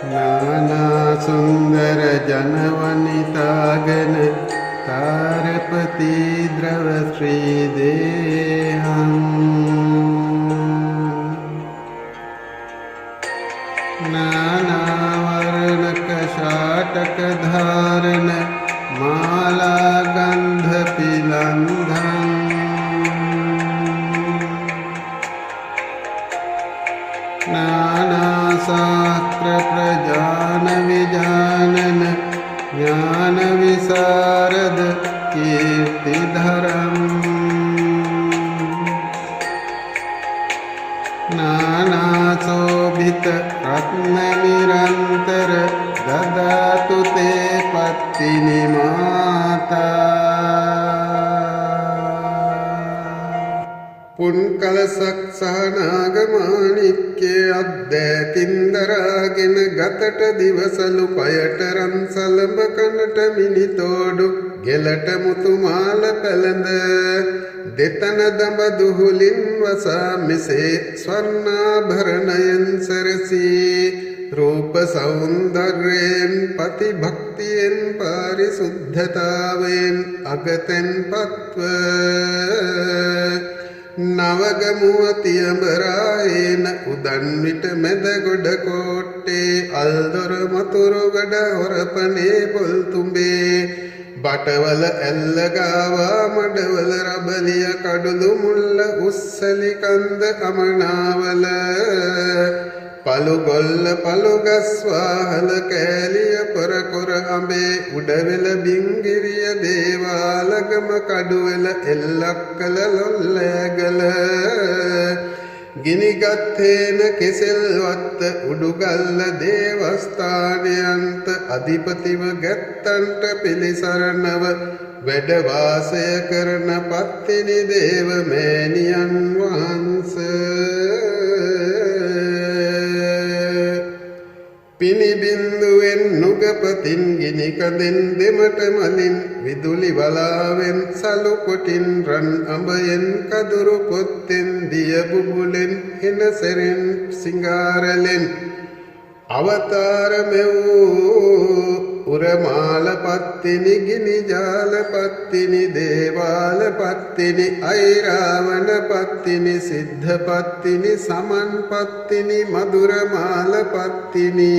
नाना सुंदर जनवनितागण तारपति द्रव श्रीदेहं नाना वर्णकशाटक धारण माला गंध पिलंधं नाना शास्त्र प्रजान विजानन ज्ञान विशारद कीर्तिधरम् नाना शोभित रत्न निरंतर ददातु ते पत्तिनि माता पुण्कलसක් සහ නාගමාණික්කේ අද්දෑකින්දරාගෙන ගතට දිවසලු පයට රන්සලඹ කනට මිනිතෝඩු ගෙලට මුතුමාල පැළඳ දෙතන දඹ දුහුලින් වසා මෙසේ ස්වර්ණාභරණයෙන් සැරසී රූප සෞන්දර්යයෙන් පතිභක්තියෙන් පාරිශුද්ධතාවයෙන් අගතෙන්පත්ව නවගමුවතියඹරායන උදන්විට මැදගොඩ කෝට්ටේ අල්දොර මතුරුගඩ හොරපනේ පොල්තුඹේ බටවල ඇල්ලගාවා මඩවල රබලිය කඩුළු මුල්ල උස්සලි කන්ද අමනාවල පළුගොල්ල පළුගස්වාහල කෑලිය පොරකොර අඹේ උඩවෙල බිංගිරිය දේවාලගම කඩුවෙල එල්ලක්කල ලොල්ලෑගල ගිනිගත්තේන කෙසෙල්වත්ත උඩුගල්ල දේවස්ථානයන්ත අධිපතිව ගැත්තන්ට පිළිසරණව වැඩවාසය කරන පත්තිනි දේව මෑණියන් වහන්සේ පිනිබින්දුවෙන් නුගපතින් ගිනිකඳෙන් දෙමට මලින් විදුලි වලාවෙන් සලු කොටින් රන් අඹයෙන් කදුරු පොත්තෙන් දිය බුබුලෙන් හෙන සෙරෙන් සිංගාරලෙන් අවතාර මෙවූ උරමාල පත්තිනි ගිනි ජාල පත්තිනි දේවාල පත්තිනි අයිරාවන පත්තිනි සිද්ධ පත්තිනි සමන් පත්තිනි මధుරමාල පත්තිනි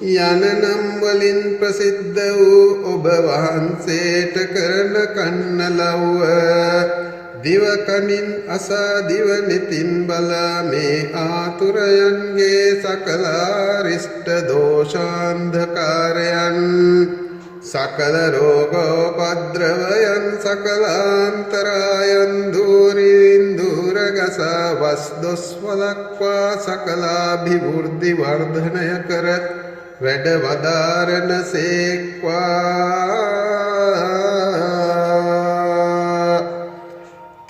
යන නම් වලින් ප්‍රසිද්ධ වූ ඔබ වහන්සේට කරන කන්නලව්ව දිවකනින් අසා දිව නිතින් බලා මේ ආතුරයන්ගේ සකලාරිෂ්ඨ දෝෂාන්ධකාරයන් සකල රෝගෝපද්‍රවයන් සකලාන්තරයන් දුරින් දුරගසා වස්දොස් වලක්වා සකලාභිවෘද්ධි වර්ධනය කර වැඩ වදාරන සේක්වා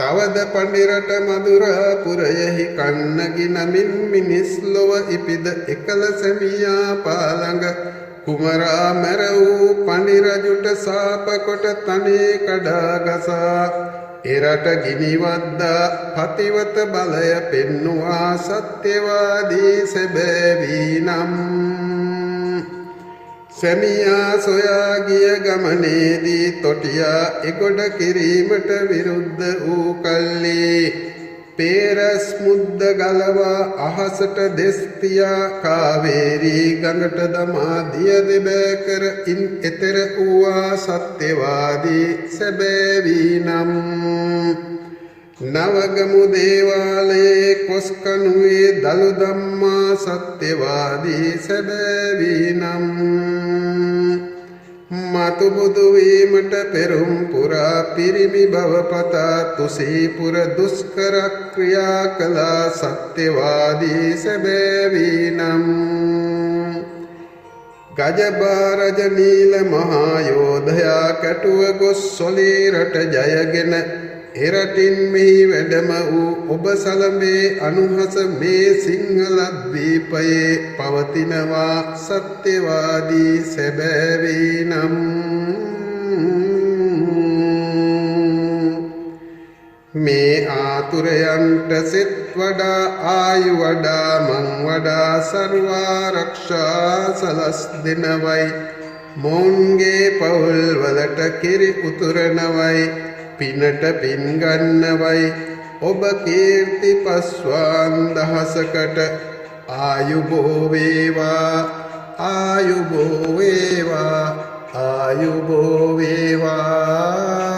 තවද පඬිරට මధుරාපුරයෙහි කන්නගි නමින් මිනිස් ලොව ඉපිද එකල සැමියා පාළඟ කුමරා මැර වූ පඬිරජුට සාප කොට තනේ කඩා ගසා එරට ගිනිවද්දා පතිවත බලය පෙන්නුවා සත්‍යවාදී සැබෑවී නම් සැමියා සොයා ගිය ගමනේදී තොටියා එගොඩ කිරීමට විරුද්ධ වූ කල්ලි පේරස් මුද්ද ගලවා අහසට දෙස්තියා කාවේරී ගඟට දමා දිය දෙබෑ කර ඉන් එතෙර වූවා සත්‍යවාදී සැබෑවී නම් නවගමු දේවාලයේ කොස්කනුවේ දළු ධම්මා සත්‍යවාදී සැබෑවී නම් මතු බුදු වීමට පෙරුම් පුරා පිරිමි භව පතා තුසීපුර දුෂ්කර ක්‍රියා කළා සත්‍යවාදී සැබෑවී නම් ගජබාරජ නීල මහා යෝධයා කැටුව ගොස් සොලී රට ජයගෙන එරටින් මෙහි වැඩම වූ ඔබ සලඹේ අනුහස මේ සිංහල ද්වීපයේ පවතිනවා සත්‍යවාදී සැබෑවී නම් මේ ආතුරයන්ට සිත් වඩා ආයු වඩා මං වඩා සර්වාරක්ෂා සලස් දෙනවයි මොවුන්ගේ පවුල් වලට කිරි උතුරනවයි පිනට පින් ගන්නවයි ඔබ කීර්ති පස්වාන් දහසකට ආයුබෝ වේවා ආයුබෝ වේවා ආයුබෝ වේවා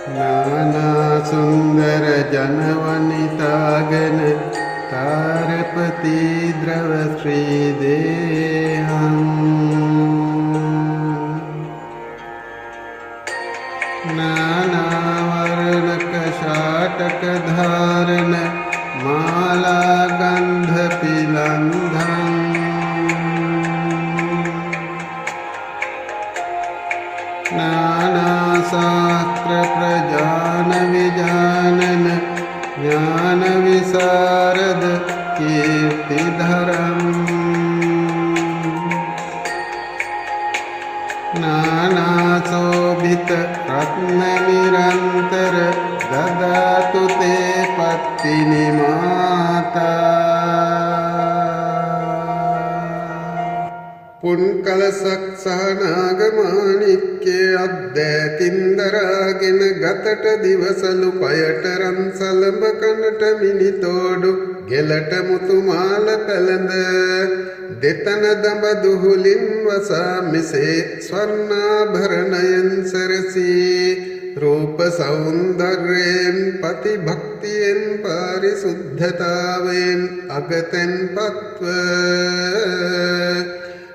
नाना सुंदर जनवनितागन तारपति द्रव श्रीदेहं नाना वर्णक शाटक धारण माला गंध पिलंधं नाना शास्त्र प्रजान विजानन ज्ञान विशारद कीर्तिधरं नाना शोभित रत्न निरंतर ददातु ते पत्तिनि माता පුන්කලසක් සහ නාගමාණික්‍ය අද්දැකින්දරාගෙන ගතට දිවසලු පයට රන් සලඹ කනට මිනිතෝඩු ගෙලට මුතු මාල පැළඳ දෙතන දඹ දුහුලින් වසා මෙසේ ස්වර්ණාභරණයෙන් සැරසී රූප සෞන්දර්යයෙන් පති භක්තියෙන් පාරිශුද්ධතාවයෙන් අගතෙන් පත්ව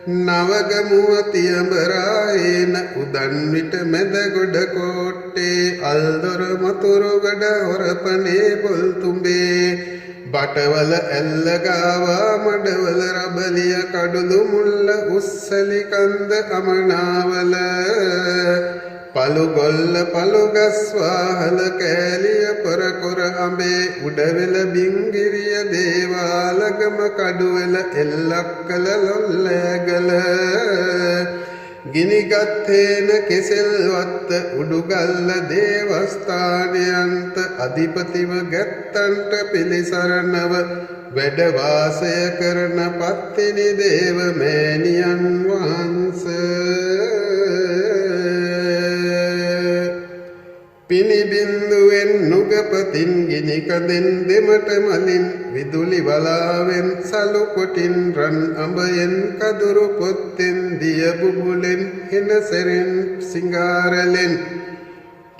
නවගමුවතියඹරායන උදන් විට මැද ගොඩ කෝට්ටේ අල්දොර මතුරුගඩ හොරපනේ පොල්තුඹේ බටවල ඇල්ලගාවා මඩවල රබලිය කඩුළු මුල්ල උස්සලි කන්ද අමනාවල පළුගොල්ල පළුගස්වාහල කෑලිය පොරකොර අඹේ උඩවෙල බිංගිරිය දේවාලගම කඩුවෙල එල්ලක්කල ලොල්ලෑගල ගිනිගත්තේන කෙසෙල්වත්ත උඩුගල්ල දේවස්ථානයන්ත අධිපතිව ගැත්තන්ට පිළිසරණව වැඩවාසය කරන පත්තිනි දේව මෑණියන් වහන්සේ පිනිබින්දුවෙන් නුගපතින් ගිනිකඳෙන් දෙමට මලින් විදුලි වලාවෙන් සලු කොටින් රන් අඹයෙන් කදුරු පොත්තෙන් දිය බුබුලෙන් හෙන සෙරෙන් සිංගාරලෙන්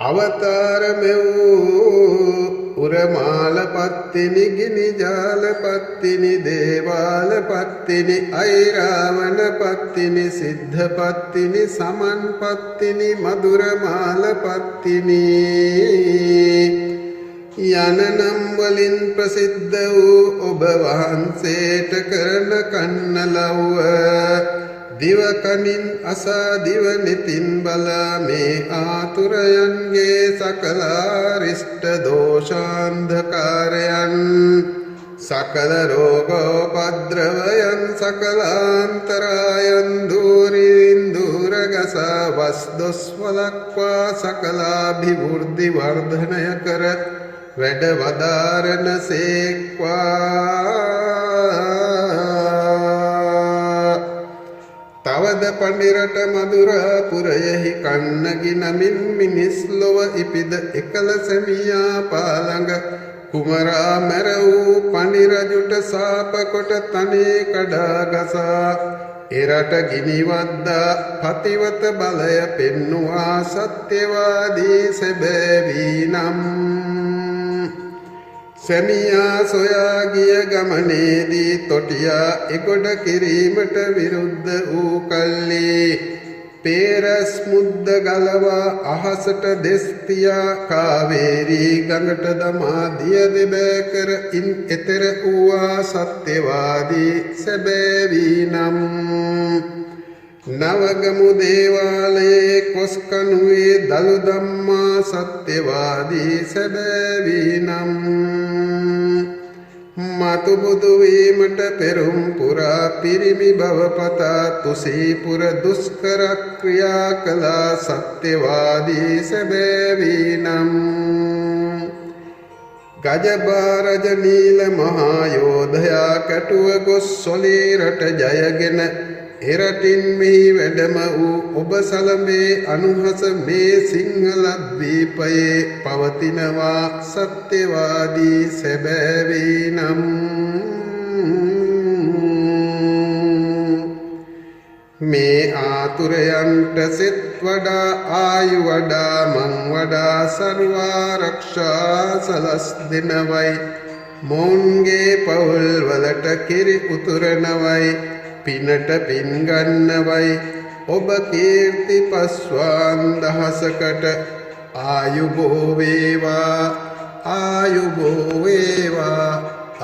අවතාර මෙවූ උරමාල පත්තිනි ගිනි ජාල පත්තිනි දේවාල පත්තිනි අයිරාවන පත්තිනි සිද්ධ පත්තිනි සමන් පත්තිනි මధుරමාල පත්තිනි යන නම් වලින් ප්‍රසිද්ධ වූ ඔබ වහන්සේට කරන කන්නලව්ව දිවකනින් අසා දිව නිතින් බලා මේ ආතුරයන්ගේ සකලාරිෂ්ට දෝෂාන්ධකාරයන් සකල රෝගෝපද්‍රවයන් සකලාන්තරයන් දුරින් දුරගසා වස්දොස් වලක්වා සකලාභිවෘද්ධි වර්ධනය කර වැඩ වදාරන සේක්වා තවද පඬිරට මధుරාපුරයෙහි කන්නගි නමින් මිනිස් ලොව ඉපිද එකල සැමියා පාළඟ කුමරා මැර වූ පඬිරජුට සාප කොට තනේ කඩා ගසා එරට ගිනිවද්දා පතිවත බලය පෙන්නුවා සත්‍යවාදී සැබෑවී නම් සැමියා සොයා ගිය ගමනේදී තොටියා එගොඩ කිරීමට විරුද්ධ වූ කල්ලි පේරස් මුද්ද ගලවා අහසට දෙස් තියා කාවේරී ගඟට දමා දිය දෙබෑ කර ඉන් එතෙර වූවා සත්‍යවාදී සැබෑවී නම් නවගමු දේවාලයේ කොස්කනුවේ දළු ධම්මා සත්‍යවාදී සැබෑවී නම් මතු බුදු වීමට පෙරුම් පුරා පිරිමි බව පතා තුසීපුර දුෂ්කර ක්‍රියා කළා සත්‍යවාදී සැබෑවී නම් ගජබාරජ නීල මහා යෝධයා කැටුව ගොස් සොලී රට ජයගෙන එරටින් මෙහි වැඩම වූ ඔබ සලඹේ අනුහස මේ සිංහල ද්වීපයේ පවතිනවා සත්‍යවාදී සැබෑවී නම් මේ ආතුරයන්ට සෙත් වඩා ආයු වඩා මං වඩා සර්වාරක්ෂා සලස් දෙනවයි මොවුන්ගේ පවුල් වලට කිරි උතුරනවයි පිනට පින් ගන්නවයි ඔබ කීර්ති පස්වාන් දහසකට ආයුබෝ වේවා ආයුබෝ වේවා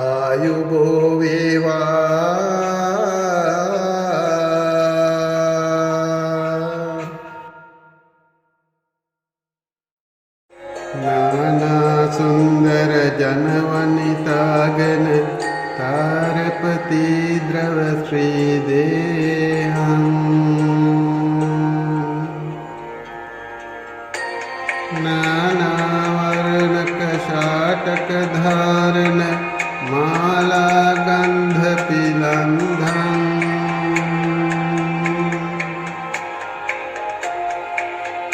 ආයුබෝ වේවා नाना सुंदर जनवनितागन तारपति द्रव श्रीदेहं नाना वर्णक शाटक धारण माला गंध पिलंधं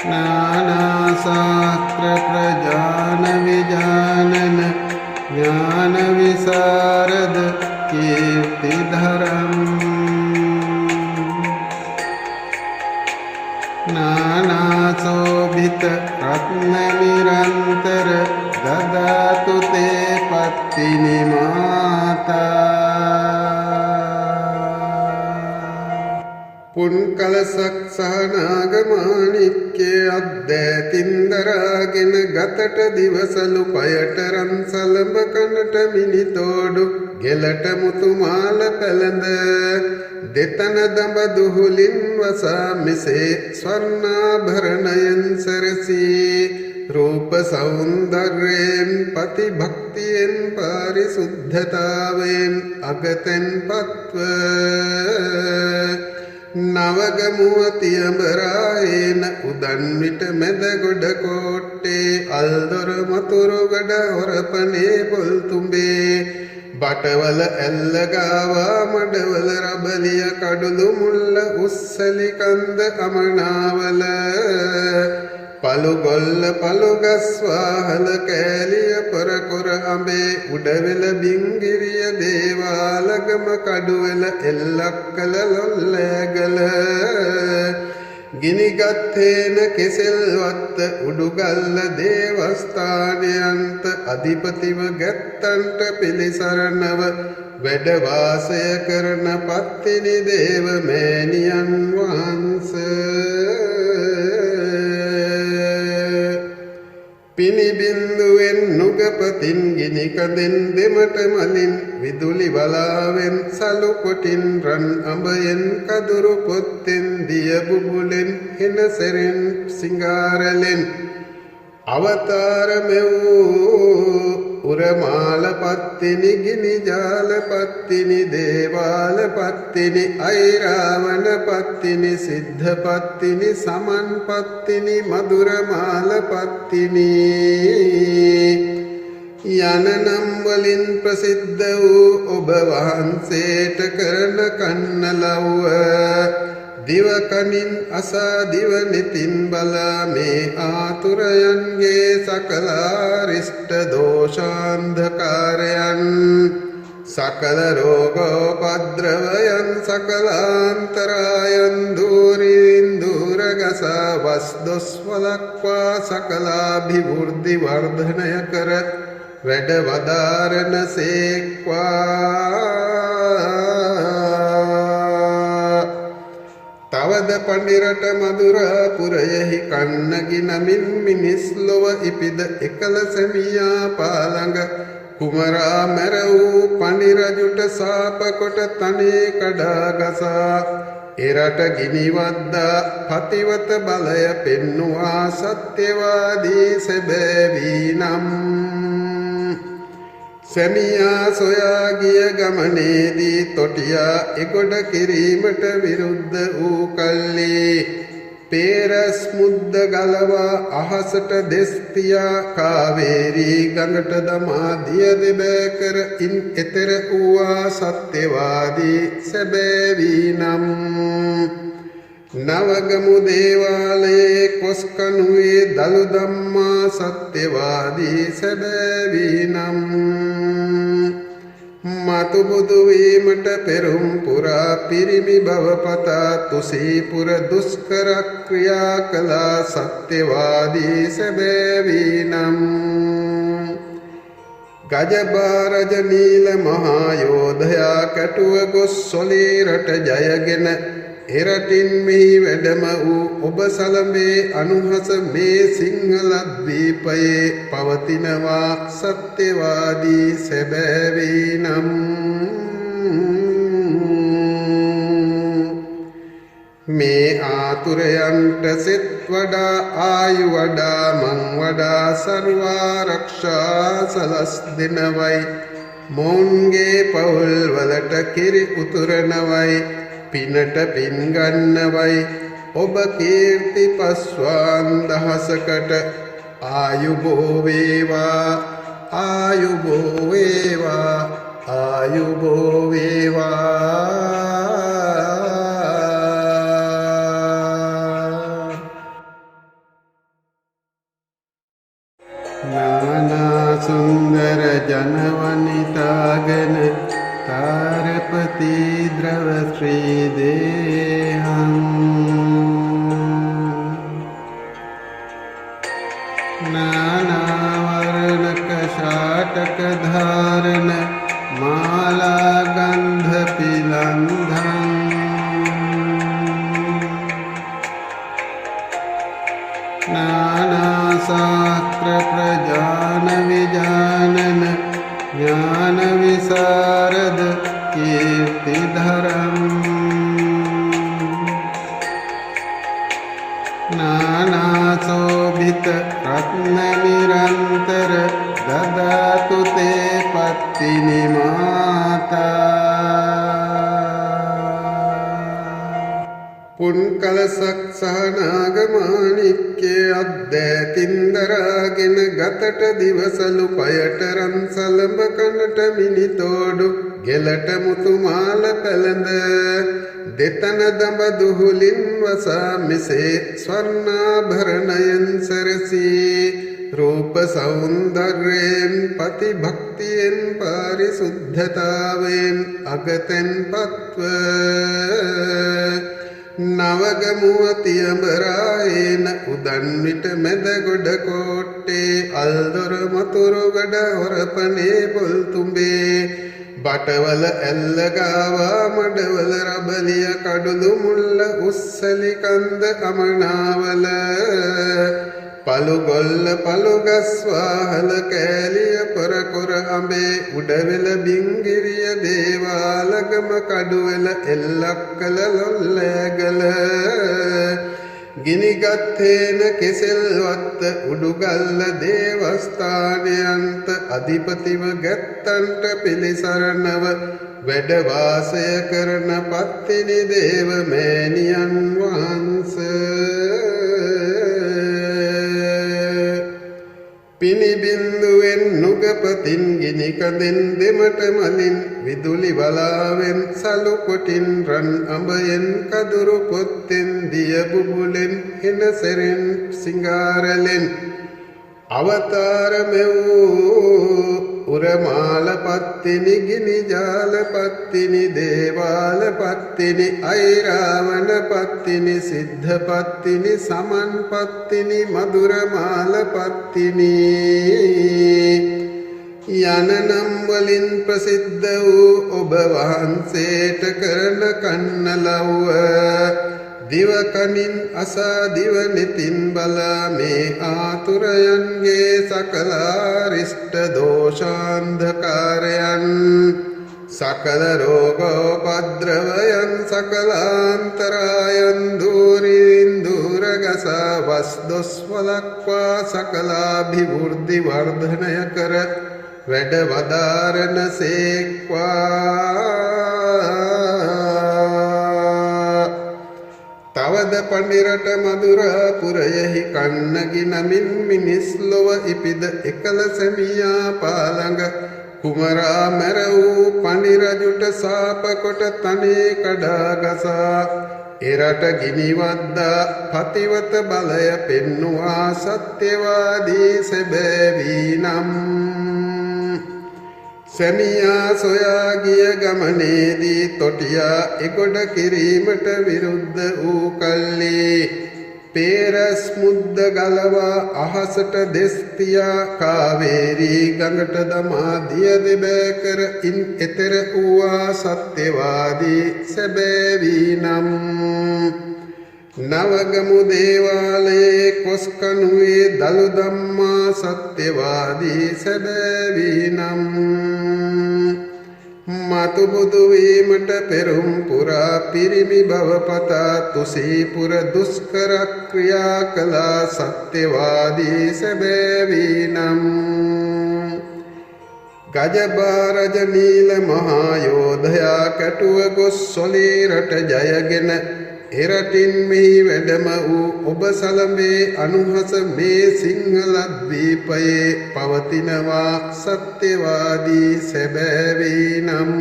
नाना शास्त्र प्रजान विजानन ज्ञान विशारद कीर्तिधरं नाना शोभित रत्न निरंतर ददातु ते पत्तिनि माता පුන්කලසක් සහනාගමානික්කේ අද්දෑතින්දරාගෙන ගතට දිවසලු පයට රන් සලඹ කනට මිනිතෝඩු ගෙලට මුතුමාල පැළඳ දෙතන දඹ දුහුලින් වසා මෙසේ ස්වර්ණාභරණයෙන් සැරසී රූප සෞන්දර්යයෙන් පතිභක්තියෙන් පාරිශුද්ධතාවයෙන් අගතෙන් පත්ව නවගමුවතියඹරායන උදන් විට මැද ගොඩ කෝට්ටේ අල්දොර මතුරු ගඩ හොරපනේ පොල්තුඹේ බටවල ඇල්ලගාවා මඩවල රබලිය කඩුළු මුල්ල උස්සලි කන්ද අමනාවල පළුගොල්ල පළුගස්වාහල කෑලිය පොරකොර අඹේ උඩවෙල බිංගිරිය දේවාලගම කඩුවෙල එල්ලක්කල ලොල්ලෑගල ගිනිගත්තේන කෙසෙල්වත්ත උඩුගල්ල දේවස්ථානයන්ත අධිපතිව ගැත්තන්ට පිළිසරණව වැඩවාසය කරන පත්තිනි දේව මෑණියන් වහන්සේ පිනිබින්දුවෙන් නුගපතින් ගිනිකඳෙන් දෙමට මලින් විදුලි වලාවෙන් සලු කොටින් රන් අඹයෙන් කදුරු පොත්තෙන් දිය බුබුලෙන් හෙන සෙරෙන් සිංගාරලෙන් අවතාර මෙවූ උරමාල පත්තිනි ගිනි ජාල පත්තිනි දේවාල පත්තිනි අයිරාවන පත්තිනි සිද්ධ පත්තිනි සමන් පත්තිනි මధుරමාල පත්තිනි යන නම් වලින් ප්‍රසිද්ධ වූ ඔබ වහන්සේට කරන කන්න ලව්ව දිවකනින් අසා දිවනිතින් බලා මේ ආතුරයන්ගේ සකලාරිෂ්ට දෝෂාන්ධකාරයන් සකල රෝගෝපද්‍රවයන් සකලාන්තරායන් දුරින් දුරගසා වස්දොස් වලක්වා සකලාභිවෘද්ධි වර්ධනය කර වැඩ වදාරන සේක්වා තවද පඬිරට මధుරාපුරයෙහි කන්නගි නමින් මිනිස් ලොව ඉපිද එකල සැමියා පාළඟ කුමරා මැර වූ පඬිරජුට සාප කොට තනේ කඩා ගසා එරට ගිනිවද්දා පතිවත බලය පෙන්නුවා සත්‍යවාදී සැබෑවී නම් සැමියා සොයා ගිය ගමනේදී තොටියා එගොඩ කිරීමට විරුද්ධ වූ කල්ලි පේරස් මුද්ද ගලවා අහසට දෙස් තියා කාවේරී ගඟට දමා දිය දෙබෑ කර ඉන් එතෙර වූවා සත්‍යවාදී සැබෑවි නම් නවගමු දේවාලයේ කොස්කනුවේ දළු ධම්මා සත්‍යවාදී සැබෑවි නම් මතු බුදු වීමට පෙරුම් පුරා පිරිමි බව පතා තුසීපුර දුෂ්කර ක්‍රියා කළා සත්‍යවාදී සැබෑවි නම් ගජබාරජ නීල මහා යෝධයා කැටුව ගොස් සොලීරට ජයගෙන එරටින් මෙහි වැඩම වූ ඔබ සලඹේ අනුහස මේ සිංහල ද්වීපයේ පවතිනවා සත්‍යවාදී සැබෑවි නම් මේ ආතුරයන්ට සෙත් වඩා ආයු වඩා මං වඩා සර්වාරක්ෂා සලස් දෙනවයි මොවුන්ගේ පවුල් වලට කිරි උතුරනවයි පිනට පින් ගන්නවයි ඔබ කීර්ති පස්වාන් දහසකට ආයුබෝ වේවා ආයුබෝ වේවා ආයුබෝ වේවා නානා සුන්දර ජනවනිතාගෙන තාරපති ද්‍රව ශ්‍රී දේහං නානාවරණක ශාටක ධාරණ මාලා ගන්ධ පිලන්ධං නානා ශාස්ත්‍ර ප්‍රජාන විජානන ඥාන විසරද කීර්තිධරං නානාසෝභිත රත්න නිරන්තර දදාතු තේ පත්තිනි මාතා පුන් කලසක් සහනාගමානික්කේ අද්දෑතින්දරාගෙන ගතට දිවසලු පයට රන්සලඹ කනට මිනිතෝඩු ගෙලට මුතුමාල පැළඳ දෙතන දඹ දුහුලින් වසා මෙසේ ස්වර්ණාභරණයෙන් සැරසී රූප සෞන්දර්යෙන් පති භක්තියෙන් පාරිසුද්ධතාවෙන් අගතෙන් පත්ව නවගමුවතියඹරායන උදන් විට මැදගොඩ කෝට්ටේ අල්දොර මතුරුගඩ හොරපනේ පොල්තුඹේ බටවල ඇල්ලගාවා මඩවල රබලිය කඩුළු මුල්ල උස්සලි කන්ද අමනාවල පළුගොල්ල පළුගස්වාහල කෑලිය පොරකොර අඹේ උඩවෙල බිංගිරිය දේවාලගම කඩුවෙල එල්ලක්කල ලොල්ලෑගල ගිනිගත්තේන කෙසෙල්වත්ත උඩුගල්ල දේවස්ථානයන්ත අධිපතිව ගැත්තන්ට පිළිසරණව වැඩවාසය කරන පත්තිනි දේව මෑණියන් වහන්සේ පිනිබින්දුවෙන් නුගපතින් ගිනිකඳෙන් දෙමට මලින් විදුලි වලාවෙන් සලු කොටින් රන් අඹයෙන් කදුරු පොත්තෙන් දිය බුබුලෙන් හෙනසෙරෙන් සිංගාරලෙන් අවතාර මෙවූ උරමාල පත්තිනි ගිනිජාල පත්තිනි දේවාල පත්තිනි අයිරාවන පත්තිනි සිද්ධ පත්තිනි සමන් පත්තිනි මధుරමාල පත්තිනි යන නම් වලින් ප්‍රසිද්ධ වූ ඔබ වහන්සේට කරන කන්නලව්ව දිවකනින් අසා දිවනිතින් බලා මේ ආතුරයන්ගේ සකලාරිෂ්ට දෝෂාන්ධකාරයන් සකල රෝගෝපද්‍රවයන් සකලාන්තරයන් දූරින් දූරගසා වස් දොස් වලක්වා සකලාභිවෘද්ධි වර්ධනය කර වැඩ වදාරන සේක්වා. තවද පඬිරට මధుරාපුරයෙහි කන්නගි නමින් මිනිස් ලොව ඉපිද එකල සැමියා පාළඟ කුමරා මැර වූ පඬිරජුට සාප කොට තනේ කඩා ගසා එරට ගිනිවද්දා පතිවත බලය පෙන්නුවා සත්‍යවාදී සැබෑවී නම්. සැමියා සොයා ගිය ගමනේදී තොටියා එගොඩ කිරීමට විරුද්ධ වූ කල්ලි පේරස් මුද්ද ගලවා අහසට දෙස්තියා කාවේරී ගඟට දමා දිය දෙබෑ කර ඉන් එතෙර වූවා සත්‍යවාදී සැබෑවී නම්. නවගමු දේවාලයේ කොස්කනුවේ දළු දම්මා සත්‍යවාදී සැබෑවී නම්. මතු බුදු වීමට පෙරුම් පුරා පිරිමි බව පතා තුසීපුර දුෂ්කර ක්‍රියා කළා සත්‍යවාදී සැබෑවී නම්. ගජබාරජ නීල මහා යෝධයා කැටුව ගොස් සොලීරට ජයගෙන එරටින් මෙහි වැඩම වූ ඔබ සලඹේ අනුහස මේ සිංහලද්වීපයේ පවතිනවා සත්‍යවාදී සැබෑවී නම්.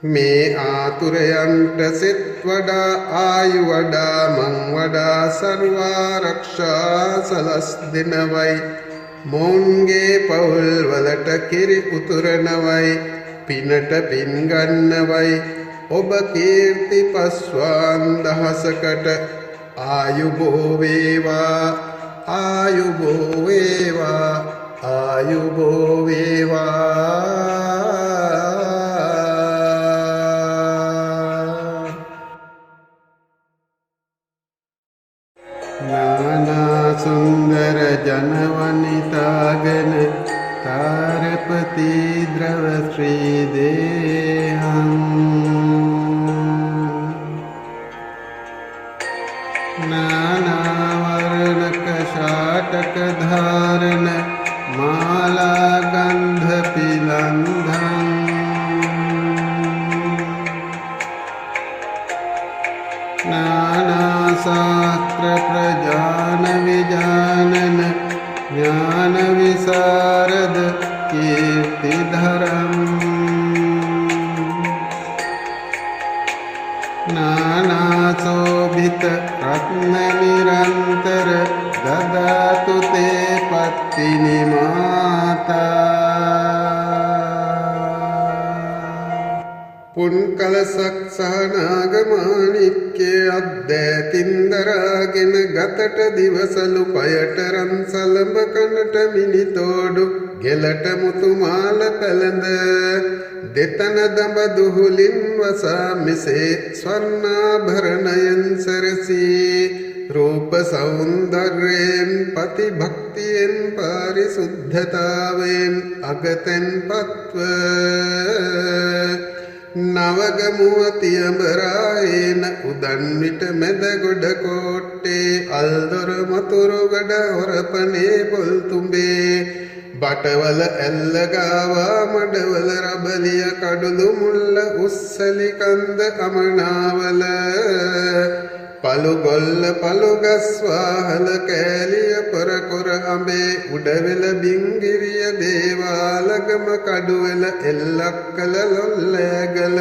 මේ ආතුරයන්ට සෙත් වඩා ආයු වඩා මං වඩා සර්වාරක්ෂා සලස් දෙනවයි මොවුන්ගේ පවුල් වලට කිරි උතුරනවයි පිනට පින් ගන්නවයි ඔබ කීර්ති පස්වාන් දහසකට ආයුබෝ වේවා ආයුබෝ වේවා ආයුබෝ වේවා. නානා සුන්දර ජනවනිතාගෙන තාරපති ද්‍රව ශ්‍රී දේහං නානාවරණක ශාටක ධාරණ මාලා ගන්ධ පිලන්ධං නානා ශාස්ත්‍ර ප්‍රජාන විජානන ඥාන විසරද කීර්තිධරම් නානාසෝභිත රත්න නිරන්තර දදාතු තේ පත්තිනි මාතා. පුන්කලසක් සහනාගමානික්කේ අද්දෑතින්දරාගෙන ගතට දිවසලු පයට රන් සලඹ කනට මිනිතෝඩු ගෙලට මුතුමාල පැළඳ දෙතන දඹ දුහුලින් වසා මෙසේ ස්වර්ණාභරණයෙන් සැරසී රූප සෞන්දර්යෙන් පති භක්තියෙන් පාරිසුද්ධතාවෙන් අගතෙන් පත්ව නවගමුවතියඹරායන උදන් විට මැද ගොඩ කෝට්ටේ අල්දොර මතුරු ගඩ හොරපනේ පොල්තුඹේ බටවල ඇල්ලගාවා මඩවල රබලිය කඩුළු මුල්ල උස්සලි කන්ද අමනාවල පළුගොල්ල පළුගස්වාහල කෑලිය පොරකොර අඹේ උඩවෙල බිංගිරිය දේවාලගම කඩුවෙල එල්ලක්කල ලොල්ලෑගල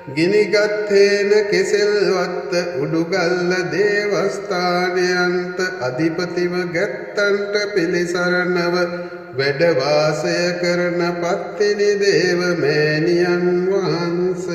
ගිනිගත්තේන කෙසෙල්වත්ත උඩුගල්ල දේවස්ථානයන්ත අධිපතිව ගැත්තන්ට පිළිසරණව වැඩවාසය කරන පත්තිනි දේව මෑණියන් වහන්ස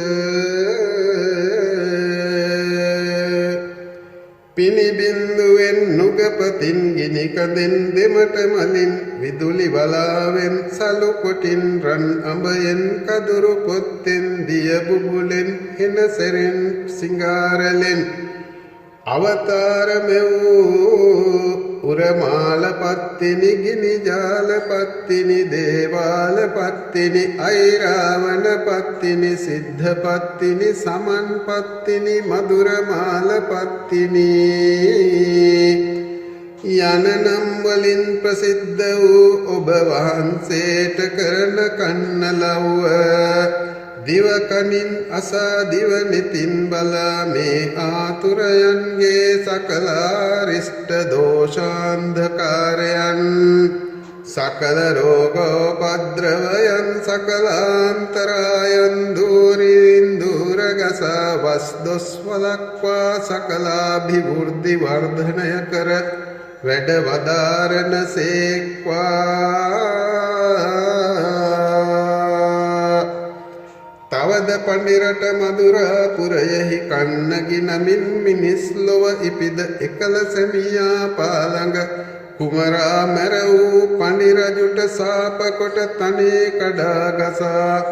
පිනිබින්දුවෙන් නුගපතින් ගිනිකඳෙන් දෙමට මලින් විදුලි වලාවෙන් සලු කොටින් රන් අඹයෙන් කදුරු පොත්තෙන් දිය බුබුලෙන් හෙන සෙරෙන් සිංගාරලෙන් අවතාර මෙවූ උරමාල පත්තිනි ගිනි ජාල පත්තිනි දේවාල පත්තිනි අයිරාවන පත්තිනි සිද්ධ පත්තිනි සමන් පත්තිනි මధుරමාල පත්තිනි යන නම් වලින් ප්‍රසිද්ධ වූ ඔබ වහන්සේට කරන කන්න ලව්ව දිවකනින් අසා දිව නිතින් බලා මේ ආතුරයන්ගේ සකලාරිෂ්ඨ දෝෂාන්ධකාරයන් සකල රෝගෝපද්‍රවයන් සකලාන්තරයන් දුරින් දුරගසා වස්දොස් වලක්වා සකලාභිවෘද්ධි වර්ධනය කර වැඩ වදාරණ සේක්වා. තවද පඬිරට මధుරාපුරයෙහි කන්නගි නමින් මිනිස් ලොව ඉපිද එකල සැමියා පාළඟ කුමරා මැර වූ පඬිරජුට සාප කොට තනේ කඩා ගසා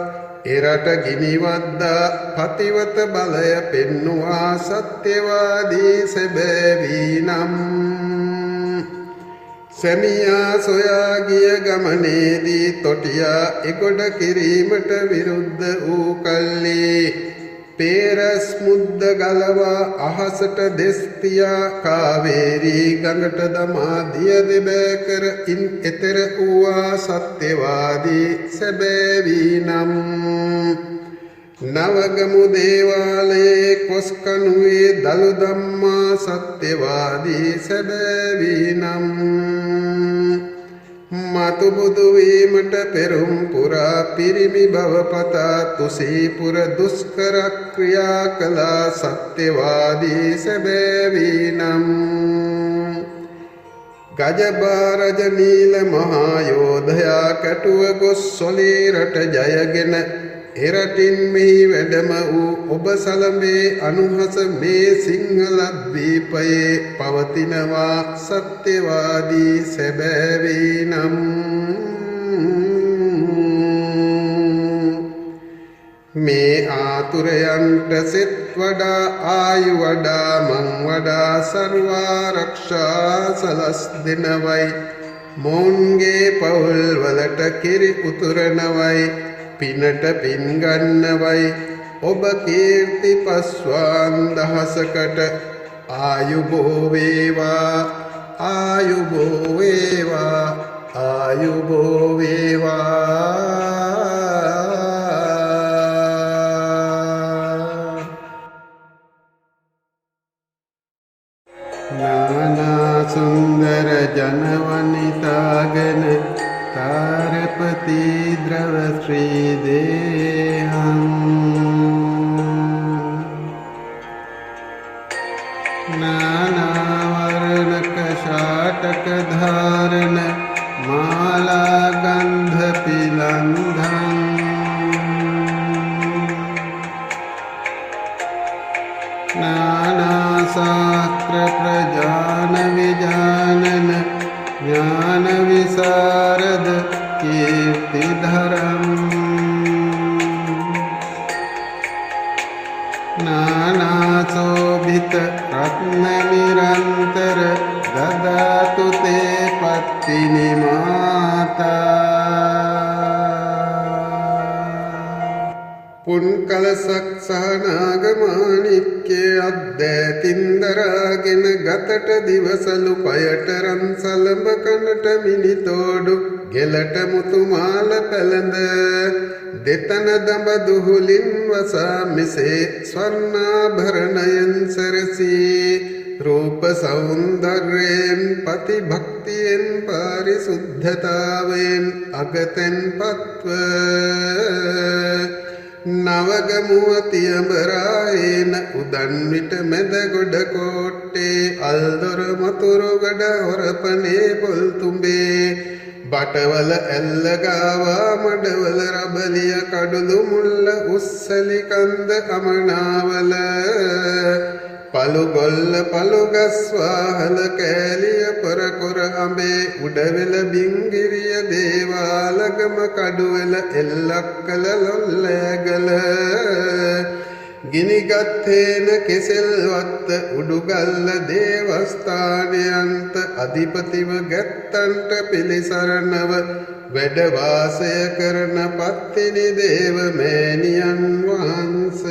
එරට ගිනිවද්දා පතිවත බලය පෙන්නුවා සත්‍යවාදී සැබෑවී නම්. සැමියා සොයා ගිය ගමනේදී තොටියා එගොඩ කිරීමට විරුද්ධ වූ කල්ලි පේරස් මුද්ද ගලවා අහසට දෙස් තියා කාවේරී ගඟට දමා දිය දෙබෑ කර ඉන් එතෙර වූවා සත්‍යවාදී සැබෑවී නම්. නවගමු දේවාලයේ කොස්කනුවේ දළු ධම්මා සත්‍යවාදී සැබෑවී නම්. මතු බුදු වීමට පෙරුම් පුරා පිරිමි බව පතා තුසීපුර දුෂ්කර ක්‍රියා කළා සත්‍යවාදී සැබෑවී නම්. ගජබාරජ නීල මහා යෝධයා කැටුව ගොස් සොලී රට ජයගෙන එරටින් මෙහි වැඩම වූ ඔබ සලඹේ අනුහස මේ සිංහලද්වීපයේ පවතිනවා සත්‍යවාදී සැබෑවී නම්. මේ ආතුරයන්ට සෙත් වඩා ආයු වඩා මං වඩා සර්වාරක්ෂා සලස් දෙනවයි මොවුන්ගේ පවුල් වලට කිරි උතුරනවයි පිනට පින් ගන්නවයි ඔබ කීර්ති පස්වාන් දහසකට ආයුබෝ වේවා ආයුබෝ වේවා ආයුබෝ වේවා. නානා සුන්දර ජනවනිතාගෙන තාරපති ද්‍රව ශ්‍රී දේහං නානාවරණක ශාටක ධාරණ මාලා ගන්ධ පිලන්ධං නානාසාක්‍ර ප්‍රජාන විජානන ඥාන විසරද කීර්තිධරම් නානාසෝභිත රත්න නිරන්තර දදාතු තේ පත්තිනි මාතා. පුන්කලසක් සහනාගමානික්කේ අද්දෑතින්දරාගෙන ගතට දිවසලු පයට රන්සලඹ කනට මිනිතෝඩු ගෙලට මුතුමාල පැළඳ දෙතන දඹ දුහුලින් වසා මෙසේ ස්වර්ණාභරණයෙන් සැරසී රූප සෞන්දර්යෙන් පතිභක්තියෙන් පාරිසුද්ධතාවයෙන් අගතෙන් පත්ව නවගමුවතියඹරායන උදන් විට මැද ගොඩ කෝට්ටේ අල්දොර මතුරු ගඩ හොරපනේ පොල්තුඹේ බටවල ඇල්ලගාවා මඩවල රබලිය කඩුළු මුල්ල උස්සලි කන්ද අමනාවල පළුගොල්ල පළුගස්වාහල කෑලිය පොරකොර අඹේ උඩවෙල බිංගිරිය දේවාලගම කඩුවෙල එල්ලක්කල ලොල්ලෑගල ගිනිගත්තේන කෙසෙල්වත්ත උඩුගල්ල දේවස්ථානයන්ත අධිපතිව ගැත්තන්ට පිළිසරණව වැඩවාසය කරන පත්තිනි දේව මෑණියන් වහන්ස.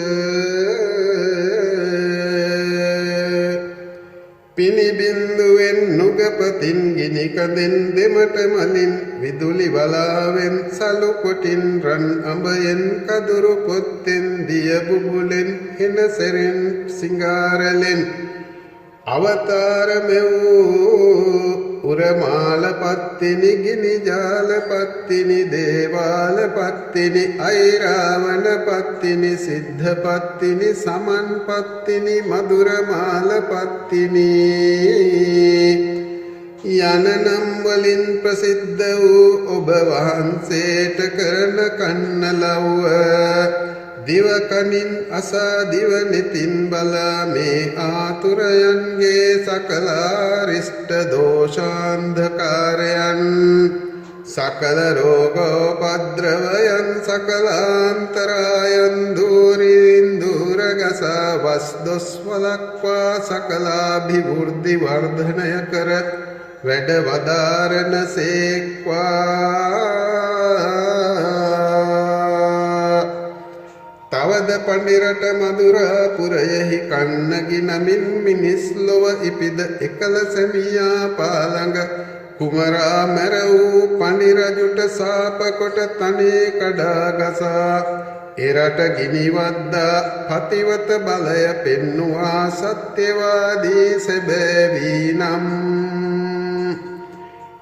පිනිබින්දුවෙන් නුගපතින් ගිනි කඳෙන් දෙමට මලින් විදුලි වලාවෙන් සලු කොටින් රන් අඹයෙන් කදුරු පොත්තෙන් දිය බුබුලෙන් හෙන සෙරෙන් සිඟාරලෙන් අවතාර මෙවූ උරමාල පත්තිනි ගිනි ජාල පත්තිනි දේවාල පත්තිනි අයිරාවන පත්තිනි සිද්ධ පත්තිනි සමන් පත්තිනි මధుරමාල පත්තිනි යන නම් වලින් ප්‍රසිද්ධ වූ ඔබ වහන්සේට කරන කන්න ලව්ව දිව කනින් අසා දිව නිතින් බලා මේ ආතුරයන්ගේ සකලාරිෂ්ඨ දෝෂාන්ධකාරයන් සකල රෝගෝපද්‍රවයන් සකලාන්තරයන් දුරින් දුරගසා වස්දොස් වලක්වා සකලාභිවෘද්ධි වර්ධනය කර වැඩ වදාරන සේක්වා තවද පඬිරට මధుරාපුරයෙහි කන්නගි නමින් මිනිස් ලොව ඉපිද එකල සැමියා පාළඟ කුමරා මැර වූ පඬිරජුට සාප කොට තනේ කඩා ගසා එරට ගිනිවද්දා පතිවත බලය පෙන්නුවා සත්‍යවාදී සැබෑවී නම්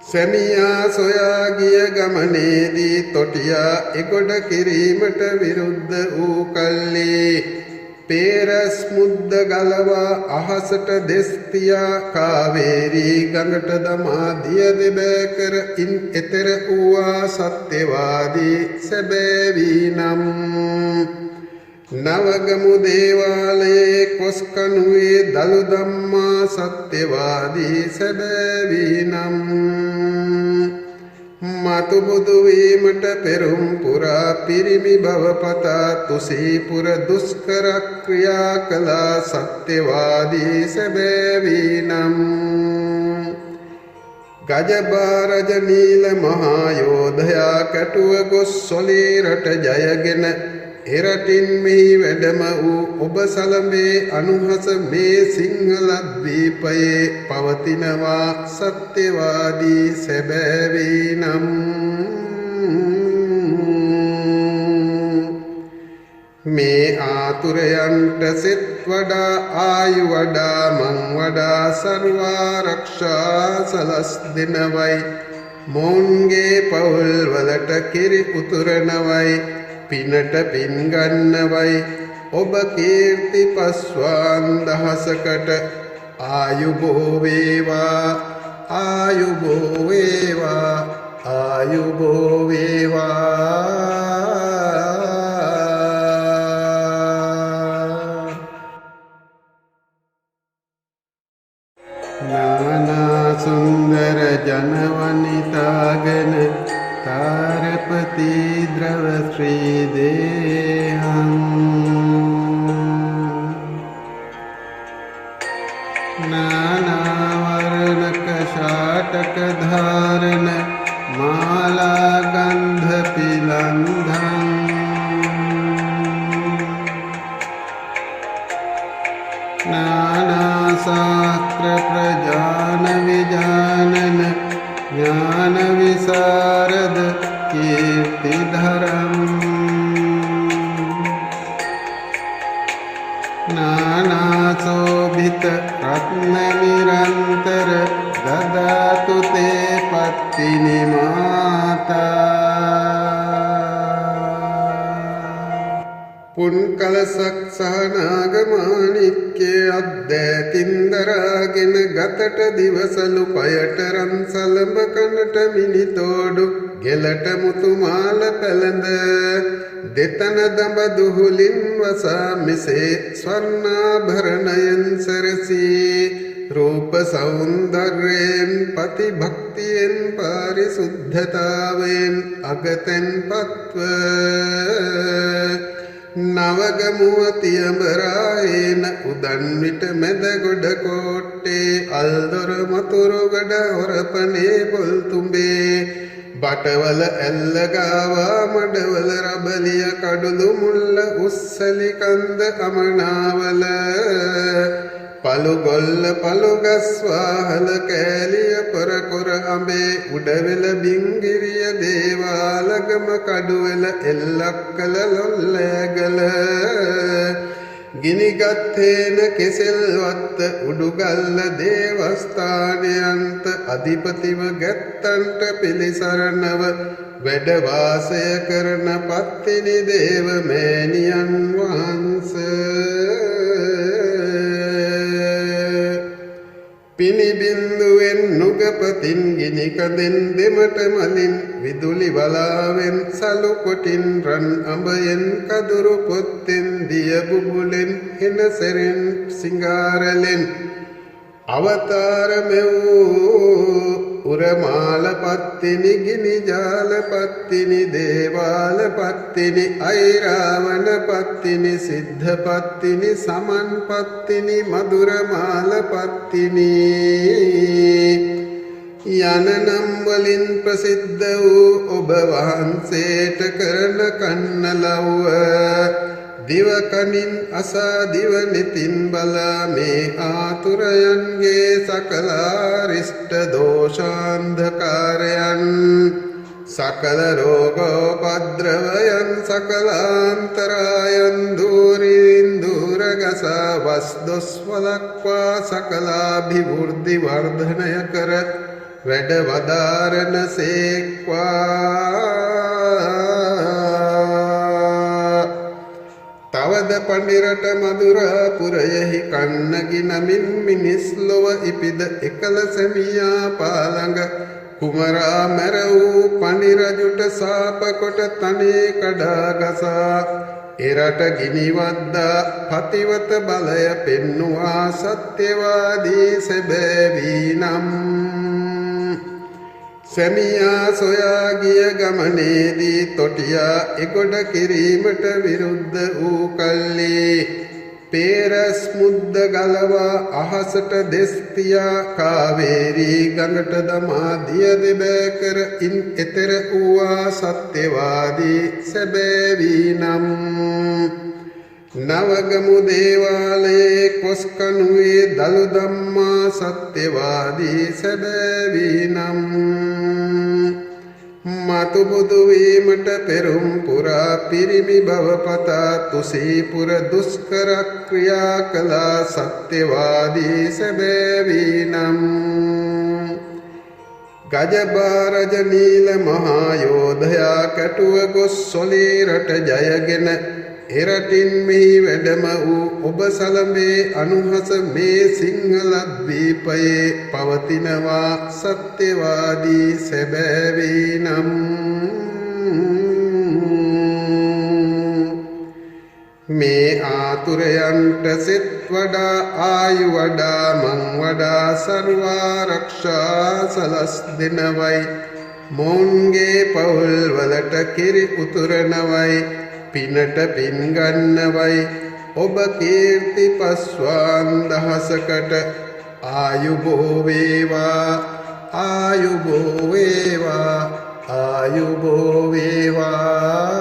සැමියා සොයා ගිය ගමනේදී තොටියා එගොඩ කිරීමට විරුද්ධ වූ කල්ලි පේරස් මුද්ද ගලවා අහසට දෙස් තියා කාවේරී ගඟට දමා දිය දෙබෑ කර ඉන් එතෙර වූවා සත්‍යවාදී සැබෑවී නම් නවගමු දේවාලයේ කොස්කනුවේ දළු ධම්මා සත්‍යවාදී සැබෑවී නම් මතු බුදු වීමට පෙරුම් පුරා පිරිමි භව පතා තුසීපුර දුෂ්කර ක්‍රියා කළා සත්‍යවාදී සැබෑවී නම් ගජබාරජ නීල මහා යෝධයා කැටුව ගොස් සොලී රට ජයගෙන එරටින් මෙහි වැඩම වූ ඔබ සලඹේ අනුහස මේ සිංහල ද්වීපයේ පවතිනවා සත්‍යවාදී සැබෑවී නම් මේ ආතුරයන්ට සෙත් වඩා ආයු වඩා මං වඩා සර්වාරක්ෂා සලස් දෙනවයි මොවුන්ගේ පවුල් වලට කිරි උතුරනවයි පිනට පින් ගන්නවයි ඔබ කීර්ති පස්වාන් දහසකට ආයුබෝ වේවා ආයුබෝ වේවා ආයුබෝ වේවා නානා සුන්දර ජනවනිතාගෙන තාරපති ද්‍රව ශ්‍රී දේහං නානාවරණක ශාටක ධාරණ මාලා ගන්ධ පිලන්ධං නානා ශාස්ත්‍ර ප්‍රජාන විජානන ඥාන විසරද කීර්තිධරම් නානාසෝභිත රත්න නිරන්තර දදාතු තේ පත්තිනි මාතා පුන්කලසක් සහ නාගමාණික්කේ අද්දෑතින්දරාගෙන ගතට දිවසලු පයට රන් සලඹ කනට මිනිතෝඩු ගෙලට මුතුමාල පැළඳ දෙතන දඹ දුහුලින් වසා මෙසේ ස්වර්ණාභරණයෙන් සැරසී රූප සෞන්දර්යෙන් පති භක්තියෙන් පාරිශුද්ධතාවයෙන් අගතෙන් පත්ව නවගමුවතියඹරායන උදන් විට මැද ගොඩ කෝට්ටේ අල්දොර මතුරුගඩ හොරපනේ පොල්තුඹේ බටවල ඇල්ලගාවා මඩවල රබලිය කඩුළු මුල්ල උස්සලි කන්ද අමනාවල පළුගොල්ල පළුගස්වාහල කෑලිය පොරකොර අඹේ උඩවෙල බිංගිරිය දේවාලගම කඩුවෙල එල්ලක්කල ලොල්ලෑගල ගිනිගත්තේන කෙසෙල්වත්ත උඩුගල්ල දේවස්ථානයන්ත අධිපතිව ගැත්තන්ට පිළිසරණව වැඩවාසය කරන පත්තිනි දේව මෑණියන් වහන්සේ පිනිබින්දුවෙන් නුගපතින් ගිනිකඳෙන් දෙමට මලින් විදුලි වලාවෙන් සලු කොටින් රන් අඹයෙන් කදුරු පොත්තෙන් දිය බුබුලෙන් හෙන සෙරෙන් සිංගාරලෙන් අවතාර මෙවූ උරමාල පත්තිනි ගිනි ජාල පත්තිනි දේවාල පත්තිනි අයිරාවන පත්තිනි සිද්ධ පත්තිනි සමන් පත්තිනි මధుරමාල පත්තිනි යන නම් වලින් ප්‍රසිද්ධ වූ ඔබ වහන්සේට කරන කන්න ලව්ව දිවකනින් අසා දිව නිතින් බලා මේ ආතුරයන්ගේ සකලාරිෂ්ඨ දෝෂාන්ධකාරයන් සකල රෝගෝපද්‍රවයන් සකලාන්තරයන් දුරින් දුරගසා වස්දොස් වලක්වා සකලාභිවෘද්ධි වර්ධනය කර වැඩ වදාරන සේක්වා තවද පඬිරට මధుරාපුරයෙහි කන්නගි නමින් මිනිස් ලොව ඉපිද එකල සැමියා පාළඟ කුමරා මැර වූ පඬිරජුට සාප කොට තනේ කඩා ගසා එරට ගිනිවද්දා පතිවත බලය පෙන්නුවා සත්‍යවාදී සැබෑවී නම් සැමියා සොයා ගිය ගමනේදී තොටියා එගොඩ කිරීමට විරුද්ධ වූ කල්ලි පේරස් මුද්ද ගලවා අහසට දෙස්තියා කාවේරී ගඟට දමා දිය දෙබෑ කර ඉන් එතෙර වූවා සත්‍යවාදී සැබෑවී නම් නවගමු දේවාලයේ කොස්කනුවේ දළු ධම්මා සත්‍යවාදී සැබෑවී නම් මතු බුදු වීමට පෙරුම් පුරා පිරිමි බව පතා තුසීපුර දුෂ්කර ක්‍රියා කළා සත්‍යවාදී සැබෑවී නම් ගජබාරජ නීල මහා යෝධයා කැටුව ගොස් සොලී රට ජයගෙන එරටින් මෙහි වැඩම වූ ඔබ සලඹේ අනුහස මේ සිංහල ද්වීපයේ පවතිනවා සත්‍යවාදී සැබෑවී නම් මේ ආතුරයන්ට සෙත් වඩා ආයු වඩා මං වඩා සර්වාරක්ෂා සලස් දෙනවයි මොවුන්ගේ පවුල් වලට කිරි උතුරනවයි පිනට පින් ගන්නවයි ඔබ කීර්ති පස්වාන් දහසකට ආයුබෝ වේවා ආයුබෝ වේවා ආයුබෝ වේවා